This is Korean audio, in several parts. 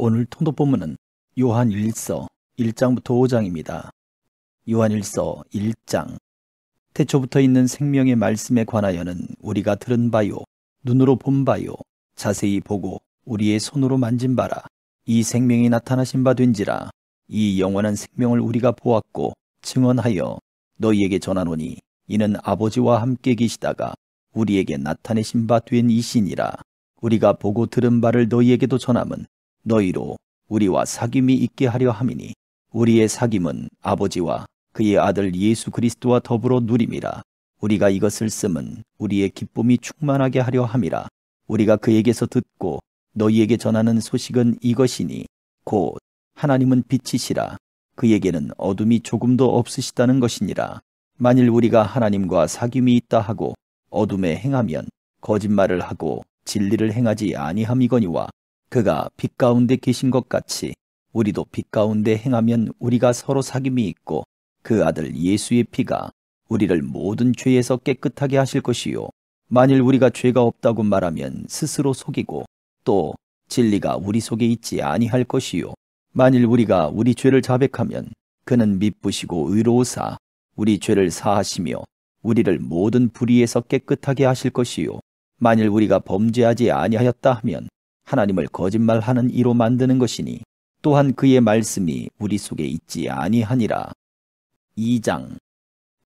오늘 통독 본문은 요한일서 1장부터 5장입니다. 요한일서 1장. 태초부터 있는 생명의 말씀에 관하여는 우리가 들은 바요, 눈으로 본 바요, 자세히 보고 우리의 손으로 만진 바라. 이 생명이 나타나신 바 된지라. 이 영원한 생명을 우리가 보았고 증언하여 너희에게 전하노니 이는 아버지와 함께 계시다가 우리에게 나타내신 바 된 이시니라. 우리가 보고 들은 바를 너희에게도 전함은 너희로 우리와 사귐이 있게 하려 함이니 우리의 사귐은 아버지와 그의 아들 예수 그리스도와 더불어 누림이라. 우리가 이것을 쓰면 우리의 기쁨이 충만하게 하려 함이라. 우리가 그에게서 듣고 너희에게 전하는 소식은 이것이니 곧 하나님은 빛이시라. 그에게는 어둠이 조금도 없으시다는 것이니라. 만일 우리가 하나님과 사귐이 있다 하고 어둠에 행하면 거짓말을 하고 진리를 행하지 아니함이거니와 그가 빛 가운데 계신 것 같이 우리도 빛 가운데 행하면 우리가 서로 사귐이 있고 그 아들 예수의 피가 우리를 모든 죄에서 깨끗하게 하실 것이요. 만일 우리가 죄가 없다고 말하면 스스로 속이고 또 진리가 우리 속에 있지 아니할 것이요. 만일 우리가 우리 죄를 자백하면 그는 미쁘시고 의로우사 우리 죄를 사하시며 우리를 모든 불의에서 깨끗하게 하실 것이요. 만일 우리가 범죄하지 아니하였다 하면 하나님을 거짓말하는 이로 만드는 것이니 또한 그의 말씀이 우리 속에 있지 아니하니라. 2장.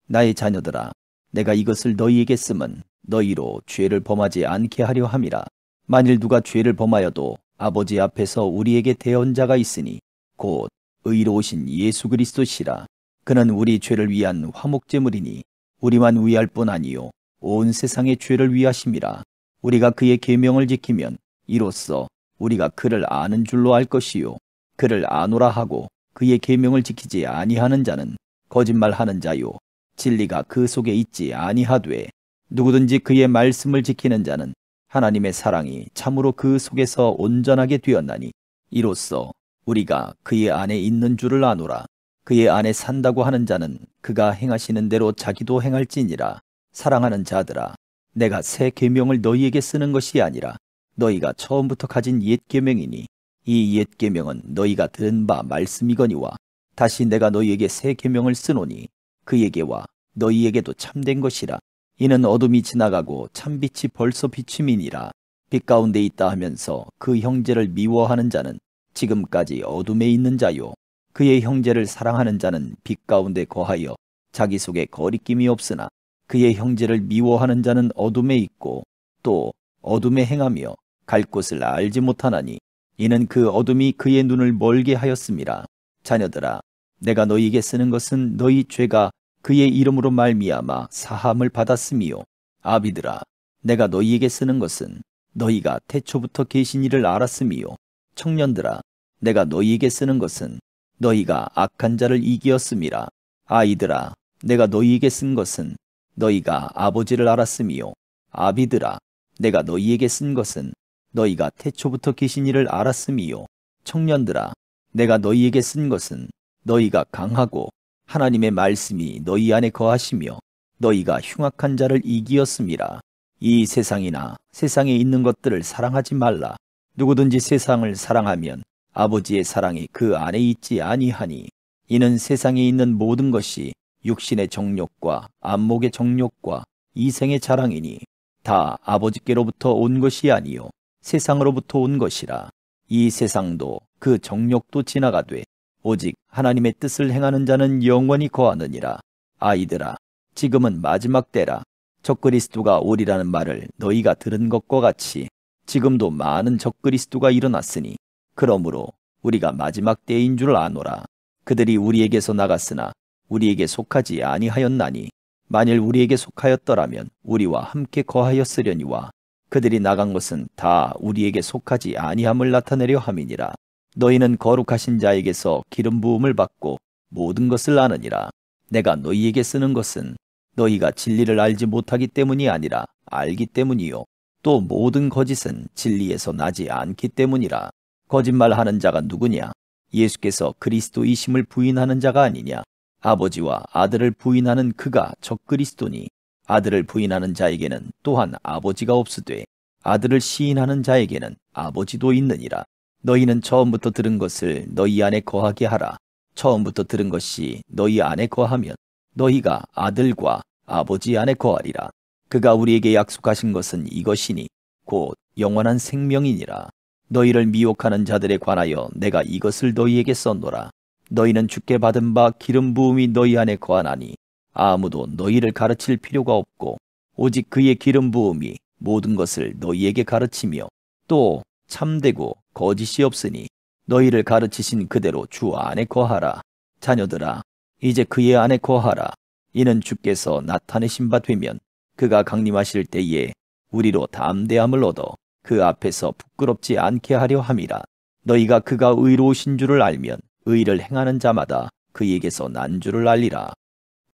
나의 자녀들아, 내가 이것을 너희에게 쓰면 너희로 죄를 범하지 않게 하려 함이라. 만일 누가 죄를 범하여도 아버지 앞에서 우리에게 대언자가 있으니 곧 의로우신 예수 그리스도시라. 그는 우리 죄를 위한 화목제물이니 우리만 위할 뿐 아니요 온 세상의 죄를 위하심이라. 우리가 그의 계명을 지키면 이로써 우리가 그를 아는 줄로 알 것이요. 그를 아노라 하고 그의 계명을 지키지 아니하는 자는 거짓말하는 자요 진리가 그 속에 있지 아니하되 누구든지 그의 말씀을 지키는 자는 하나님의 사랑이 참으로 그 속에서 온전하게 되었나니 이로써 우리가 그의 안에 있는 줄을 아노라. 그의 안에 산다고 하는 자는 그가 행하시는 대로 자기도 행할지니라. 사랑하는 자들아, 내가 새 계명을 너희에게 쓰는 것이 아니라 너희가 처음부터 가진 옛 계명이니 이 옛 계명은 너희가 들은 바 말씀이거니와 다시 내가 너희에게 새 계명을 쓰노니 그에게와 너희에게도 참된 것이라. 이는 어둠이 지나가고 참빛이 벌써 비침이니라. 빛 가운데 있다 하면서 그 형제를 미워하는 자는 지금까지 어둠에 있는 자요 그의 형제를 사랑하는 자는 빛 가운데 거하여 자기 속에 거리낌이 없으나 그의 형제를 미워하는 자는 어둠에 있고 또 어둠에 행하며 갈 곳을 알지 못하나니 이는 그 어둠이 그의 눈을 멀게 하였음이라. 자녀들아, 내가 너희에게 쓰는 것은 너희 죄가 그의 이름으로 말미암아 사함을 받았음이요. 아비들아, 내가 너희에게 쓰는 것은 너희가 태초부터 계신 이를 알았음이요. 청년들아, 내가 너희에게 쓰는 것은 너희가 악한 자를 이기었음이라. 아이들아, 내가 너희에게 쓴 것은 너희가 아버지를 알았음이요. 아비들아, 내가 너희에게 쓴 것은 너희가 태초부터 계신 이를 알았음이요. 청년들아, 내가 너희에게 쓴 것은 너희가 강하고 하나님의 말씀이 너희 안에 거하시며 너희가 흉악한 자를 이기었음이라. 이 세상이나 세상에 있는 것들을 사랑하지 말라. 누구든지 세상을 사랑하면 아버지의 사랑이 그 안에 있지 아니하니 이는 세상에 있는 모든 것이 육신의 정욕과 안목의 정욕과 이생의 자랑이니 다 아버지께로부터 온 것이 아니요 세상으로부터 온 것이라. 이 세상도 그 정욕도 지나가되 오직 하나님의 뜻을 행하는 자는 영원히 거하느니라. 아이들아, 지금은 마지막 때라. 적그리스도가 오리라는 말을 너희가 들은 것과 같이 지금도 많은 적그리스도가 일어났으니 그러므로 우리가 마지막 때인 줄 아노라. 그들이 우리에게서 나갔으나 우리에게 속하지 아니하였나니 만일 우리에게 속하였더라면 우리와 함께 거하였으려니와 그들이 나간 것은 다 우리에게 속하지 아니함을 나타내려 함이니라. 너희는 거룩하신 자에게서 기름 부음을 받고 모든 것을 아느니라. 내가 너희에게 쓰는 것은 너희가 진리를 알지 못하기 때문이 아니라 알기 때문이요 또 모든 거짓은 진리에서 나지 않기 때문이라. 거짓말하는 자가 누구냐? 예수께서 그리스도이심을 부인하는 자가 아니냐? 아버지와 아들을 부인하는 그가 적그리스도니 아들을 부인하는 자에게는 또한 아버지가 없으되 아들을 시인하는 자에게는 아버지도 있느니라. 너희는 처음부터 들은 것을 너희 안에 거하게 하라. 처음부터 들은 것이 너희 안에 거하면 너희가 아들과 아버지 안에 거하리라. 그가 우리에게 약속하신 것은 이것이니 곧 영원한 생명이니라. 너희를 미혹하는 자들에 관하여 내가 이것을 너희에게 썼노라. 너희는 주께 받은 바 기름 부음이 너희 안에 거하나니 아무도 너희를 가르칠 필요가 없고 오직 그의 기름 부음이 모든 것을 너희에게 가르치며 또 참되고 거짓이 없으니 너희를 가르치신 그대로 주 안에 거하라. 자녀들아, 이제 그의 안에 거하라. 이는 주께서 나타내신 바 되면 그가 강림하실 때에 우리로 담대함을 얻어 그 앞에서 부끄럽지 않게 하려 함이라. 너희가 그가 의로우신 줄을 알면 의를 행하는 자마다 그에게서 난 줄을 알리라.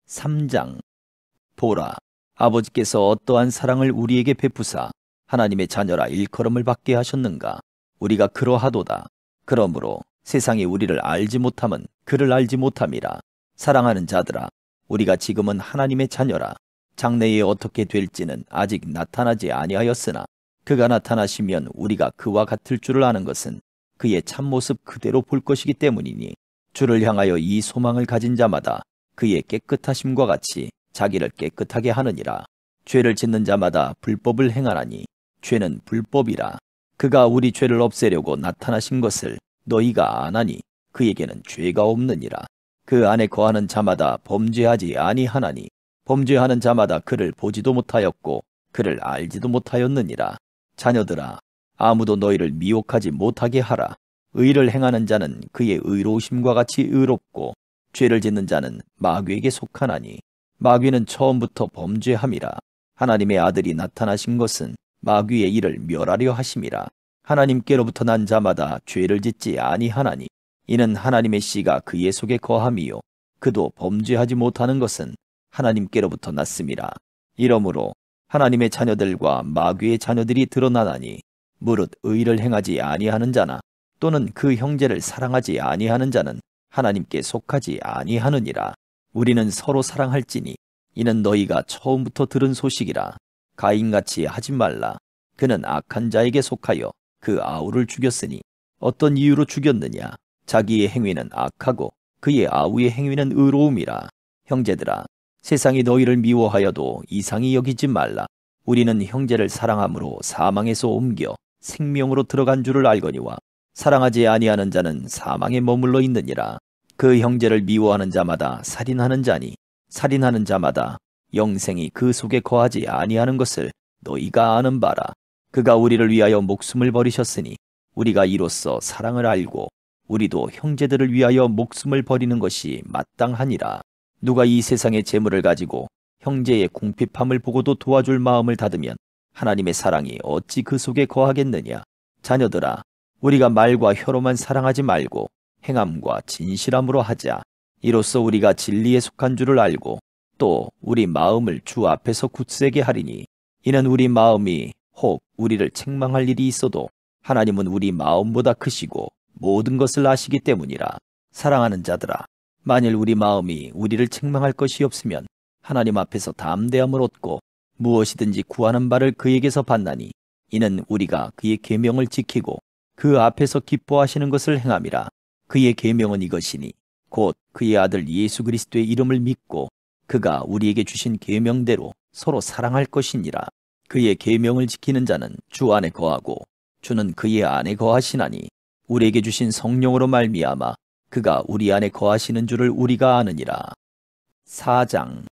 3장. 보라, 아버지께서 어떠한 사랑을 우리에게 베푸사 하나님의 자녀라 일컬음을 받게 하셨는가. 우리가 그러하도다. 그러므로 세상이 우리를 알지 못함은 그를 알지 못함이라. 사랑하는 자들아, 우리가 지금은 하나님의 자녀라. 장래에 어떻게 될지는 아직 나타나지 아니하였으나 그가 나타나시면 우리가 그와 같을 줄을 아는 것은 그의 참모습 그대로 볼 것이기 때문이니 주를 향하여 이 소망을 가진 자마다 그의 깨끗하심과 같이 자기를 깨끗하게 하느니라. 죄를 짓는 자마다 불법을 행하나니 죄는 불법이라. 그가 우리 죄를 없애려고 나타나신 것을 너희가 아나니 그에게는 죄가 없느니라. 그 안에 거하는 자마다 범죄하지 아니하나니 범죄하는 자마다 그를 보지도 못하였고 그를 알지도 못하였느니라. 자녀들아, 아무도 너희를 미혹하지 못하게 하라. 의를 행하는 자는 그의 의로우심과 같이 의롭고 죄를 짓는 자는 마귀에게 속하나니 마귀는 처음부터 범죄함이라. 하나님의 아들이 나타나신 것은 마귀의 일을 멸하려 하심이라. 하나님께로부터 난 자마다 죄를 짓지 아니하나니 이는 하나님의 씨가 그의 속에 거함이요 그도 범죄하지 못하는 것은 하나님께로부터 났음이라. 이러므로 하나님의 자녀들과 마귀의 자녀들이 드러나나니 무릇 의를 행하지 아니하는 자나 또는 그 형제를 사랑하지 아니하는 자는 하나님께 속하지 아니하느니라. 우리는 서로 사랑할지니 이는 너희가 처음부터 들은 소식이라. 가인같이 하지 말라. 그는 악한 자에게 속하여 그 아우를 죽였으니 어떤 이유로 죽였느냐. 자기의 행위는 악하고 그의 아우의 행위는 의로움이라. 형제들아, 세상이 너희를 미워하여도 이상히 여기지 말라. 우리는 형제를 사랑함으로 사망에서 옮겨 생명으로 들어간 줄을 알거니와 사랑하지 아니하는 자는 사망에 머물러 있느니라. 그 형제를 미워하는 자마다 살인하는 자니 살인하는 자마다 영생이 그 속에 거하지 아니하는 것을 너희가 아는 바라. 그가 우리를 위하여 목숨을 버리셨으니 우리가 이로써 사랑을 알고 우리도 형제들을 위하여 목숨을 버리는 것이 마땅하니라. 누가 이 세상의 재물을 가지고 형제의 궁핍함을 보고도 도와줄 마음을 닫으면 하나님의 사랑이 어찌 그 속에 거하겠느냐. 자녀들아, 우리가 말과 혀로만 사랑하지 말고 행함과 진실함으로 하자. 이로써 우리가 진리에 속한 줄을 알고 또 우리 마음을 주 앞에서 굳세게 하리니 이는 우리 마음이 혹 우리를 책망할 일이 있어도 하나님은 우리 마음보다 크시고 모든 것을 아시기 때문이라. 사랑하는 자들아, 만일 우리 마음이 우리를 책망할 것이 없으면 하나님 앞에서 담대함을 얻고 무엇이든지 구하는 바를 그에게서 받나니 이는 우리가 그의 계명을 지키고 그 앞에서 기뻐하시는 것을 행함이라. 그의 계명은 이것이니 곧 그의 아들 예수 그리스도의 이름을 믿고 그가 우리에게 주신 계명대로 서로 사랑할 것이니라. 그의 계명을 지키는 자는 주 안에 거하고 주는 그의 안에 거하시나니 우리에게 주신 성령으로 말미암아 그가 우리 안에 거하시는 줄을 우리가 아느니라. 4장.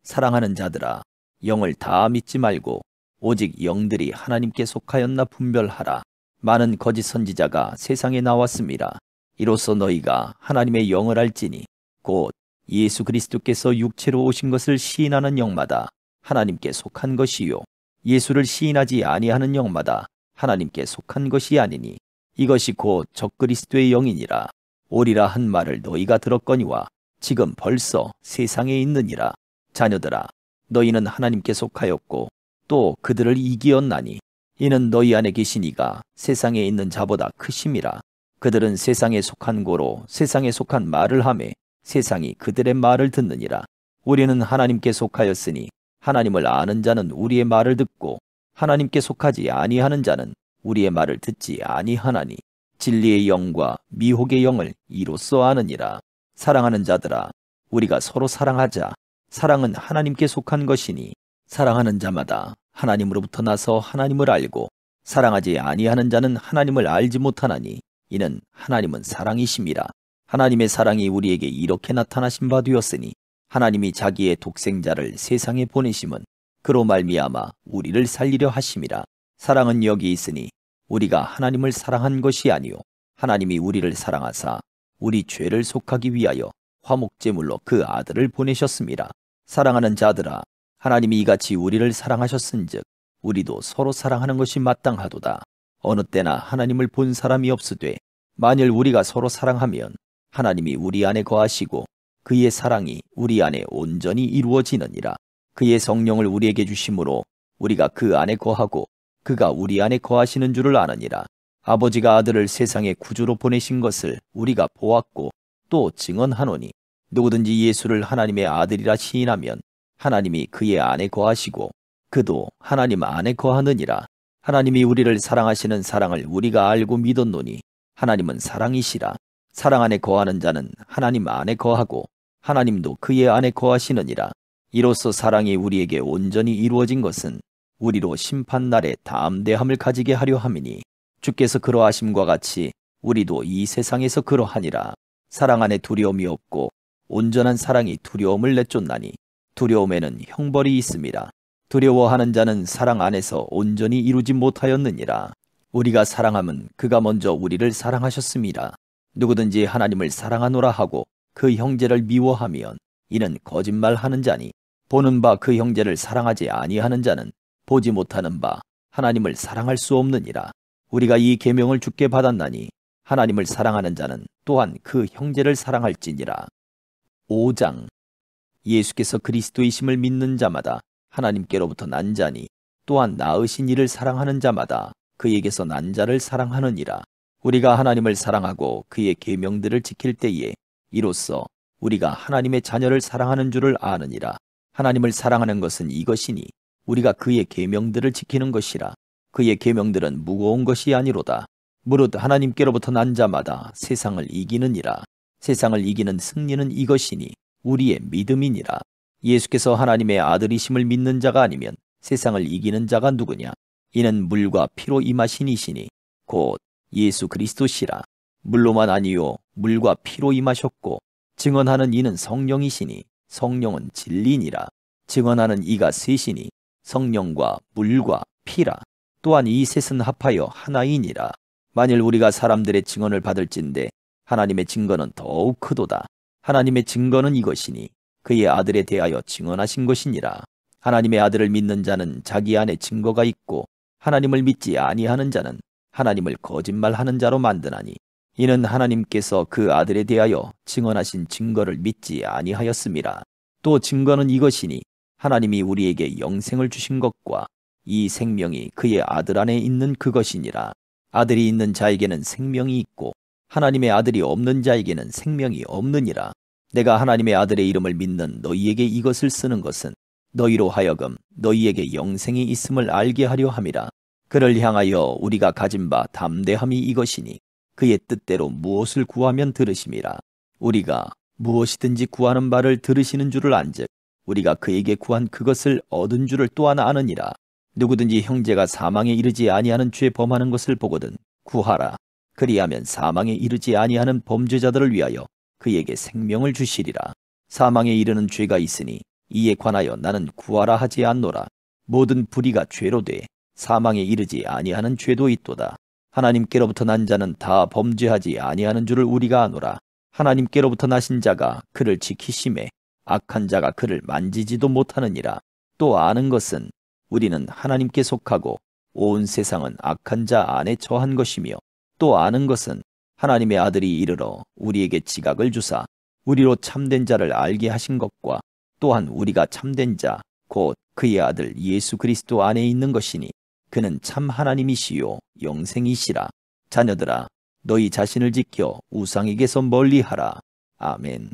사랑하는 자들아, 영을 다 믿지 말고 오직 영들이 하나님께 속하였나 분별하라. 많은 거짓 선지자가 세상에 나왔습니다. 이로써 너희가 하나님의 영을 알지니 곧 예수 그리스도께서 육체로 오신 것을 시인하는 영마다 하나님께 속한 것이요 예수를 시인하지 아니하는 영마다 하나님께 속한 것이 아니니 이것이 곧 적그리스도의 영이니라. 오리라 한 말을 너희가 들었거니와 지금 벌써 세상에 있느니라. 자녀들아, 너희는 하나님께 속하였고 또 그들을 이기었나니 이는 너희 안에 계신 이가 세상에 있는 자보다 크심이라. 그들은 세상에 속한 고로 세상에 속한 말을 하매 세상이 그들의 말을 듣느니라. 우리는 하나님께 속하였으니 하나님을 아는 자는 우리의 말을 듣고 하나님께 속하지 아니하는 자는 우리의 말을 듣지 아니하나니 진리의 영과 미혹의 영을 이로써 아느니라. 사랑하는 자들아, 우리가 서로 사랑하자. 사랑은 하나님께 속한 것이니 사랑하는 자마다 하나님으로부터 나서 하나님을 알고 사랑하지 아니하는 자는 하나님을 알지 못하나니 이는 하나님은 사랑이심이라. 하나님의 사랑이 우리에게 이렇게 나타나신 바 되었으니 하나님이 자기의 독생자를 세상에 보내심은 그로 말미암아 우리를 살리려 하심이라. 사랑은 여기 있으니 우리가 하나님을 사랑한 것이 아니요 하나님이 우리를 사랑하사 우리 죄를 속하기 위하여 화목제물로 그 아들을 보내셨습니다. 사랑하는 자들아, 하나님이 이같이 우리를 사랑하셨은즉 우리도 서로 사랑하는 것이 마땅하도다. 어느 때나 하나님을 본 사람이 없으되 만일 우리가 서로 사랑하면 하나님이 우리 안에 거하시고 그의 사랑이 우리 안에 온전히 이루어지느니라. 그의 성령을 우리에게 주심으로 우리가 그 안에 거하고 그가 우리 안에 거하시는 줄을 아느니라. 아버지가 아들을 세상에 구주로 보내신 것을 우리가 보았고 또 증언하노니 누구든지 예수를 하나님의 아들이라 시인하면 하나님이 그의 안에 거하시고 그도 하나님 안에 거하느니라. 하나님이 우리를 사랑하시는 사랑을 우리가 알고 믿었노니 하나님은 사랑이시라. 사랑 안에 거하는 자는 하나님 안에 거하고 하나님도 그의 안에 거하시느니라. 이로써 사랑이 우리에게 온전히 이루어진 것은 우리로 심판날에 담대함을 가지게 하려 함이니 주께서 그러하심과 같이 우리도 이 세상에서 그러하니라. 사랑 안에 두려움이 없고 온전한 사랑이 두려움을 내쫓나니 두려움에는 형벌이 있음이라. 두려워하는 자는 사랑 안에서 온전히 이루지 못하였느니라. 우리가 사랑함은 그가 먼저 우리를 사랑하셨음이라. 누구든지 하나님을 사랑하노라 하고 그 형제를 미워하면 이는 거짓말하는 자니 보는 바 그 형제를 사랑하지 아니하는 자는 보지 못하는 바 하나님을 사랑할 수 없느니라. 우리가 이 계명을 주께 받았나니 하나님을 사랑하는 자는 또한 그 형제를 사랑할지니라. 5장. 예수께서 그리스도이심을 믿는 자마다 하나님께로부터 난 자니 또한 낳으신 이를 사랑하는 자마다 그에게서 난 자를 사랑하느니라. 우리가 하나님을 사랑하고 그의 계명들을 지킬 때에 이로써 우리가 하나님의 자녀를 사랑하는 줄을 아느니라. 하나님을 사랑하는 것은 이것이니 우리가 그의 계명들을 지키는 것이라. 그의 계명들은 무거운 것이 아니로다. 무릇 하나님께로부터 난 자마다 세상을 이기느니라. 세상을 이기는 승리는 이것이니 우리의 믿음이니라. 예수께서 하나님의 아들이심을 믿는 자가 아니면 세상을 이기는 자가 누구냐? 이는 물과 피로 임하신 이시니 곧 예수 그리스도시라. 물로만 아니요 물과 피로 임하셨고 증언하는 이는 성령이시니 성령은 진리니라. 증언하는 이가 셋이니 성령과 물과 피라. 또한 이 셋은 합하여 하나이니라. 만일 우리가 사람들의 증언을 받을진대 하나님의 증거는 더욱 크도다. 하나님의 증거는 이것이니 그의 아들에 대하여 증언하신 것이니라. 하나님의 아들을 믿는 자는 자기 안에 증거가 있고 하나님을 믿지 아니하는 자는 하나님을 거짓말하는 자로 만드나니 이는 하나님께서 그 아들에 대하여 증언하신 증거를 믿지 아니하였음이라. 또 증거는 이것이니 하나님이 우리에게 영생을 주신 것과 이 생명이 그의 아들 안에 있는 그것이니라. 아들이 있는 자에게는 생명이 있고 하나님의 아들이 없는 자에게는 생명이 없느니라. 내가 하나님의 아들의 이름을 믿는 너희에게 이것을 쓰는 것은 너희로 하여금 너희에게 영생이 있음을 알게 하려 함이라. 그를 향하여 우리가 가진 바 담대함이 이것이니 그의 뜻대로 무엇을 구하면 들으심이라. 우리가 무엇이든지 구하는 바를 들으시는 줄을 안즉 우리가 그에게 구한 그것을 얻은 줄을 또한 아느니라. 누구든지 형제가 사망에 이르지 아니하는 죄 범하는 것을 보거든 구하라. 그리하면 사망에 이르지 아니하는 범죄자들을 위하여 그에게 생명을 주시리라. 사망에 이르는 죄가 있으니 이에 관하여 나는 구하라 하지 않노라. 모든 불의가 죄로 돼 사망에 이르지 아니하는 죄도 있도다. 하나님께로부터 난 자는 다 범죄하지 아니하는 줄을 우리가 아노라. 하나님께로부터 나신 자가 그를 지키심에 악한 자가 그를 만지지도 못하느니라. 또 아는 것은 우리는 하나님께 속하고 온 세상은 악한 자 안에 처한 것이며 또 아는 것은 하나님의 아들이 이르러 우리에게 지각을 주사 우리로 참된 자를 알게 하신 것과 또한 우리가 참된 자 곧 그의 아들 예수 그리스도 안에 있는 것이니 그는 참 하나님이시요 영생이시라. 자녀들아 너희 자신을 지켜 우상에게서 멀리하라. 아멘.